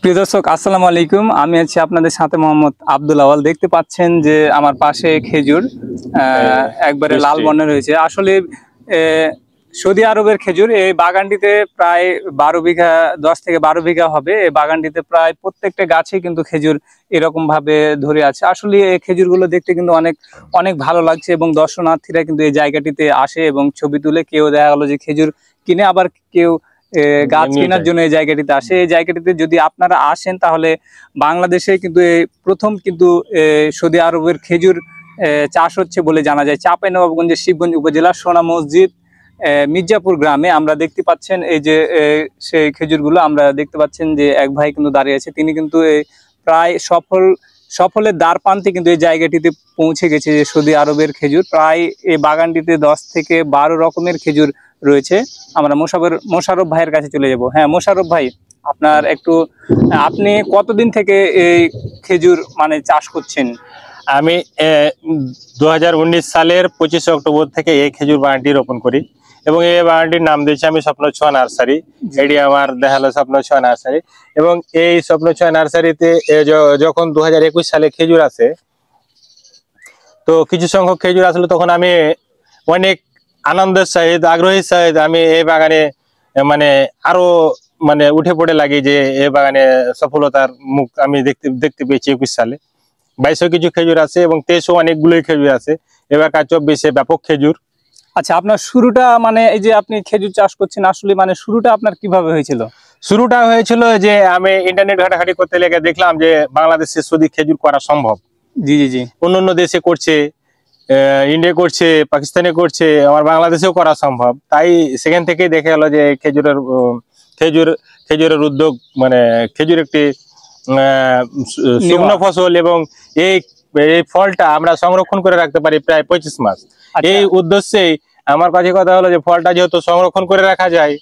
প্রিয় দর্শক, আসসালামু আলাইকুম। আমি আছি আপনাদের সাথে মোহাম্মদ আব্দুল আওয়াল। দেখতে পাচ্ছেন যে আমার পাশে খেজুর একবারে লাল মিষ্টি। বর্ণের হয়েছে। আসলে সৌদি আরবের খেজুর এই বাগানটিতে প্রায় 12 বিঘা, 10 থেকে 12 বিঘা হবে। এই বাগানটিতে প্রায় প্রত্যেকটা গাছে কিন্তু খেজুর এরকম ভাবে ধরে আছে। আসলে এই খেজুরগুলো দেখতে কিন্তু অনেক অনেক ভালো লাগছে এবং দর্শনার্থীরা কিন্তু এই জায়গাটিতে আসে এবং ছবি তুলে, কেউ দেখা গেলো যে খেজুর কিনে, আবার কেউ গাছ নিয়ে কেনার যায়। জন্য এই জায়গাটিতে আসে। এই জায়গাটিতে যদি আপনারা আসেন তাহলে বাংলাদেশে কিন্তু এই প্রথম কিন্তু সৌদি আরবের খেজুর চাষ হচ্ছে বলে জানা যায়। চাঁপাইনবাবগঞ্জের শিবগঞ্জ উপজেলার সোনা মসজিদ মির্জাপুর গ্রামে আমরা দেখতে পাচ্ছেন এই যে সেই খেজুরগুলো আমরা দেখতে পাচ্ছেন যে এক ভাই কিন্তু দাঁড়িয়ে আছে। তিনি কিন্তু প্রায় সফলের দ্বার প্রান্তে কিন্তু এই জায়গাটিতে পৌঁছে গেছে। যে সৌদি আরবের খেজুর প্রায় এই বাগানটিতে 10 থেকে 12 রকমের খেজুর রয়েছে। আমরা মোশাররফ ভাইয়ের কাছে চলে যাব। হ্যাঁ মোশাররফ ভাই, আপনি কতদিন থেকে এই খেজুর মানে চাষ করছেন? আমি 2019 সালের 25 অক্টোবর থেকে এই খেজুর বাগানটি রোপণ করি এবং এই বাগানটির নাম দিয়েছি আমি স্বপ্ন ছোঁয়া নার্সারি। এটি আমার দেখালো স্বপ্ন ছোঁয়া নার্সারি। এবং এই স্বপ্ন ছোঁয়া নার্সারিতে যখন 2021 সালে খেজুর আসে, তো কিছু সংখ্যক খেজুর আসলে তখন আমি অনেক আনন্দের সহিত, আগ্রহীর সহিত আমি এই বাগানে মানে আরো উঠে পড়ে লাগি যে এই বাগানে সফলতার মুখ আমি দেখতে পেয়েছি। 21 সালে 2200 কিছু খেজুর আছে এবং 2300 অনেকগুলোই খেজুর আছে। এবারকার 24-এ ব্যাপক খেজুর। আচ্ছা, আপনার শুরুটা মানে এই যে আপনি খেজুর চাষ করছেন, আসলে মানে শুরুটা আপনার কিভাবে হয়েছিল? শুরুটা হয়েছিল যে আমি ইন্টারনেট ঘাটাঘাটি করতে লেগে দেখলাম যে বাংলাদেশে শুধু খেজুর করা সম্ভব। জি জি জি। অন্য দেশে করছে, ইন্ডিয়া করছে, পাকিস্তানে করছে, আমার বাংলাদেশেও করা সম্ভব। তাই সেখান থেকেই দেখে গেল যে খেজুরের উদ্যোগ, খেজুর একটি শুকনো ফসল এবং এই ফলটা আমরা সংরক্ষণ করে রাখতে পারি প্রায় 25 মাস। এই উদ্দেশ্যেই আমার কাছে কথা হলো যে ফলটা যেহেতু সংরক্ষণ করে রাখা যায়,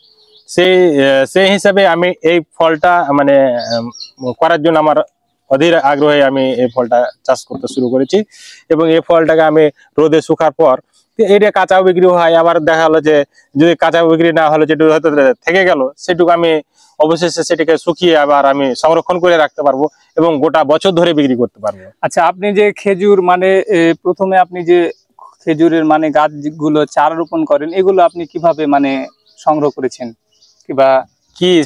সেই হিসাবে আমি এই ফলটা করার জন্য আমার অধীর আগ্রহে আমি এই ফলটা চাষ করতে শুরু করেছি। এবং এই ফলটাকে আমি রোদে শুকার পর এটা কাঁচাও বিক্রি হয়। আবার দেখা হলো যে যদি কাঁচা বিক্রি না হলে যেটুকু হয়তো থেকে গেল, সেটুকু আমি অবশেষে সেটাকে শুকিয়ে আবার আমি সংরক্ষণ করে রাখতে পারবো এবং গোটা বছর ধরে বিক্রি করতে পারবো। আচ্ছা, আপনি যে খেজুর প্রথমে আপনি যে খেজুরের গাছগুলো চারা রোপণ করেন, এগুলো আপনি কিভাবে সংগ্রহ করেছেন, কিংবা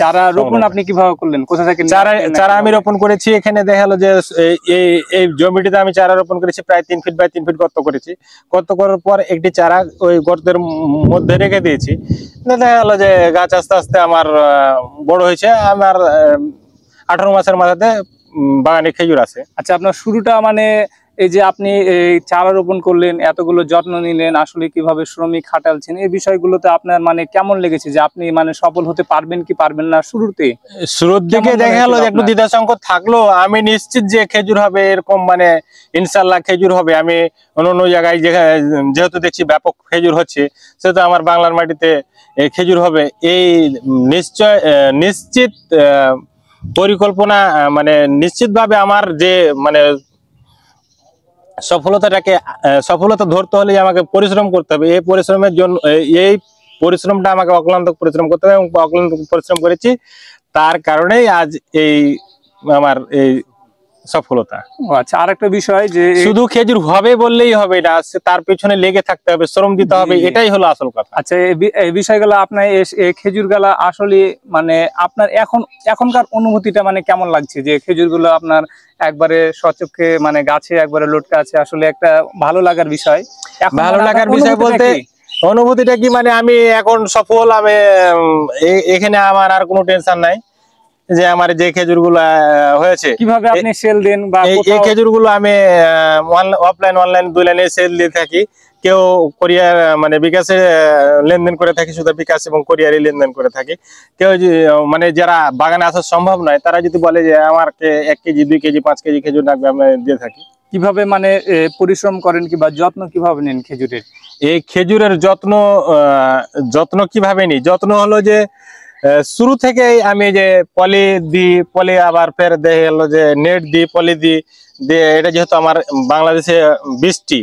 চারা রোপণ আপনি কিভাবে করলেন? কোথা থেকে চারা আমি রোপণ করেছি? এখানে দেখা গেলো যে এই জমিটিতে আমি চারা রোপণ করেছি, প্রায় 3 ফিট বাই 3 ফিট গর্ত করেছি। গর্ত করার পর একটি চারা ওই গর্তের মধ্যে রেখে দিয়েছি। দেখা গেলো যে গাছ আস্তে আস্তে আমার বড় হয়েছে। আমার 18 মাসের মাথাতে বাগানে খেজুর আছে। আচ্ছা, আপনার শুরুটা এই যে আপনি এই চারা রোপণ করলেন, এতগুলো যত্ন নিলেন, আসলে কিভাবে শ্রমিক খাটালছেন, এই বিষয়গুলোতে আপনার কেমন লেগেছে যে আপনি সফল হতে পারবেন কি পারবেন না? শুরুর দিকে দেখা গেল যে একটু দ্বিধাশঙ্কা থাকলো। আমি নিশ্চিত যে খেজুর হবে, এরকম ইনশাল্লাহ খেজুর হবে। আমি অন্য জায়গায় যেহেতু দেখছি ব্যাপক খেজুর হচ্ছে, সেহেতু আমার বাংলার মাটিতে খেজুর হবে এই নিশ্চিত পরিকল্পনা, নিশ্চিতভাবে আমার যে সফলতা ধরতে হলে আমাকে পরিশ্রম করতে হবে। এই পরিশ্রমের জন্য এই পরিশ্রমটা আমাকে অক্লান্ত পরিশ্রম করতে হবে এবং অক্লান্ত পরিশ্রম করেছি। তার কারণেই আজ আমার এই সফলতা। আচ্ছা, আরেকটা বিষয় যে শুধু খেজুর হবে বললেই হবে না, তার পেছনে লেগে থাকতে হবে, শ্রম দিতে হবে, এটাই হলো আসল কথা। আচ্ছা, এই বিষয়গুলো আপনার খেজুর গুলা আসলে আপনার এখনকার অনুভূতিটা কেমন লাগছে? যে খেজুর গুলো আপনার একবারে সচক্ষে গাছে একবারে লটকে আছে, আসলে একটা ভালো লাগার বিষয়। ভালো লাগার বিষয় বলতে অনুভূতিটা কি, আমি এখন সফল। আমি এখানে আমার আর কোনো টেনশন নাই যে আমার যে খেজুর গুলা হয়েছে কিভাবে আপনি সেল দেন, বা এই খেজুর গুলো আমি অফলাইন অনলাইন দুই লাইনে সেল দিয়ে থাকি। কেউ কোরিয়ার বিকাশে লেনদেন করে থাকি, শুধু বিকাশ এবং কোরিয়ারই লেনদেন করে থাকি। কেউ যারা বাগানে আসা সম্ভব নয়, তারা যদি বলে যে আমাকে 1 কেজি 2 কেজি 5 কেজি খেজুর লাগবে, আমি দিয়ে থাকি। কিভাবে পরিশ্রম করেন কিংবা যত্ন কিভাবে নেন খেজুরের? এই খেজুরের যত্ন কিভাবে নিই? যত্ন হলো যে শুরু থেকেই আমি যে পলি দিই, পলি আবার ফের দেখে গেল যে নেট দিই, পলি দিই। এটা যেহেতু আমার বাংলাদেশে বৃষ্টি,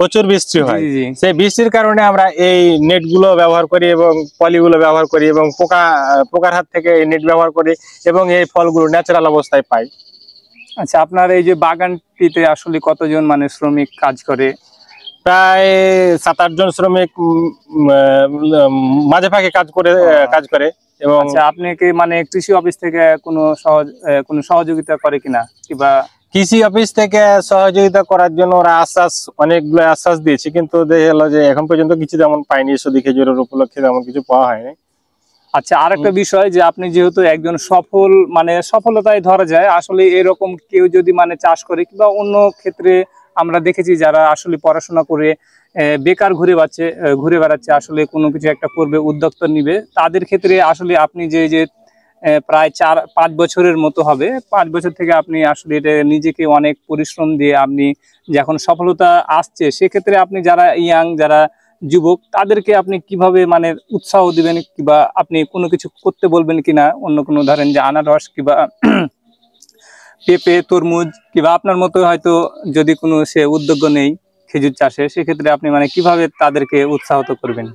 প্রচুর বৃষ্টি হয়, জি, জি। সেই বৃষ্টির কারণে আমরা এই নেট গুলো ব্যবহার করি এবং পলিগুলো ব্যবহার করি এবং পোকার হাত থেকে এই নেট ব্যবহার করি এবং এই ফলগুলো ন্যাচারাল অবস্থায় পাই। আচ্ছা, আপনার এই যে বাগানটিতে আসলে কতজন মানে শ্রমিক কাজ করে? প্রায় 7-8 জন শ্রমিক মাঝে ফাঁকে কাজ করে এবং আচ্ছা, আপনি কি মানে কৃষি অফিস থেকে কোনো সহযোগিতা করে কিনা, কিংবা কৃষি অফিস থেকে সহযোগিতা করার জন্য ওরা অনেকগুলো আশ্বাস দিয়েছে, কিন্তু দেখা গেল যে এখন পর্যন্ত কিছু তেমন পাইনি, শুধু খেজুরের উপলক্ষে তেমন কিছু পাওয়া হয়নি। আচ্ছা, আরেকটা বিষয় যে আপনি যেহেতু একজন সফল মানে সফলতায় ধরা যায়, আসলে এরকম কেউ যদি মানে চাষ করে কিংবা অন্য ক্ষেত্রে আমরা দেখেছি যারা আসলে পড়াশোনা করে বেকার ঘুরে বেড়াচ্ছে, আসলে কোনো কিছু একটা করবে, উদ্যোক্তা নিবে, তাদের ক্ষেত্রে আসলে আপনি যে প্রায় 4-5 বছরের মতো হবে, 5 বছর থেকে আপনি আসলে এটা নিজেকে অনেক পরিশ্রম দিয়ে আপনি যখন সফলতা আসছে, সেক্ষেত্রে আপনি যারা যারা যুবক, তাদেরকে আপনি কিভাবে মানে উৎসাহ দিবেন, কিংবা আপনি কোনো কিছু করতে বলবেন কিনা, অন্য কোনো ধরেন যে আনারস কিংবা পেঁপে, তরমুজ, কিংবা আপনার মতো হয়তো যদি কোনো সে উদ্যোগ নেই খেজুর চাষে, সেক্ষেত্রে আপনি মানে কিভাবে তাদেরকে উৎসাহিত করবেন?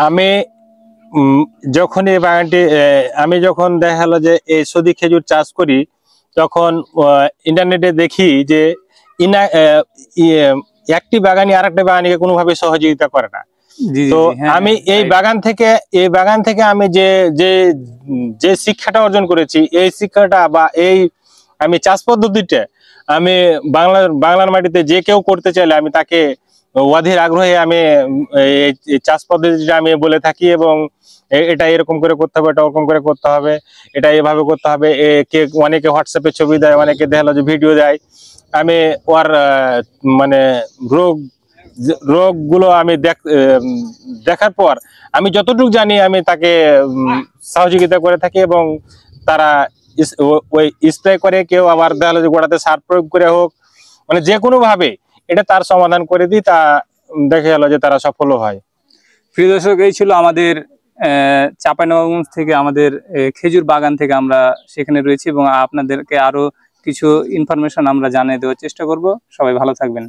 আমি যখন এই বাগানটি আমি যখন দেখা গেলো যে এই সদি খেজুর চাষ করি, তখন ইন্টারনেটে দেখি যে একটি বাগানি আরেকটা বাগানিকে কোনোভাবে সহযোগিতা করে না। জি, তো হ্যাঁ, আমি এই বাগান থেকে আমি যে শিক্ষাটা অর্জন করেছি, এই শিক্ষাটা বা আমি চাষ পদ্ধতিটা আমি বাংলার মাটিতে যে কেউ করতে চাইলে আমি তাকে অধীর আগ্রহে আমি এই চাষ পদ্ধতিটা আমি বলে থাকি এবং এটা এরকম করে করতে হবে, এটা ওরকম করে করতে হবে, এটা এভাবে করতে হবে। অনেকে হোয়াটসঅ্যাপে ছবি দেয়, অনেকে দেখালো যে ভিডিও দেয়। আমি ওর মানে রোগগুলো আমি দেখার পর আমি যতটুকু জানি আমি তাকে সহযোগিতা করে থাকি এবং তারা ওই স্প্রে করে, কেউ আবার দেখালো যে গোড়াতে সার প্রয়োগ করে হোক, মানে যে কোনো ভাবে এটা তার সমাধান করে দিই, তা দেখা গেল যে তারা সফল হয়। প্রিয় দর্শক, এই ছিল আমাদের চাঁপাইনবাবগঞ্জ থেকে, আমাদের খেজুর বাগান থেকে আমরা সেখানে রয়েছি এবং আপনাদেরকে আরো কিছু ইনফরমেশন আমরা জানিয়ে দেওয়ার চেষ্টা করব। সবাই ভালো থাকবেন।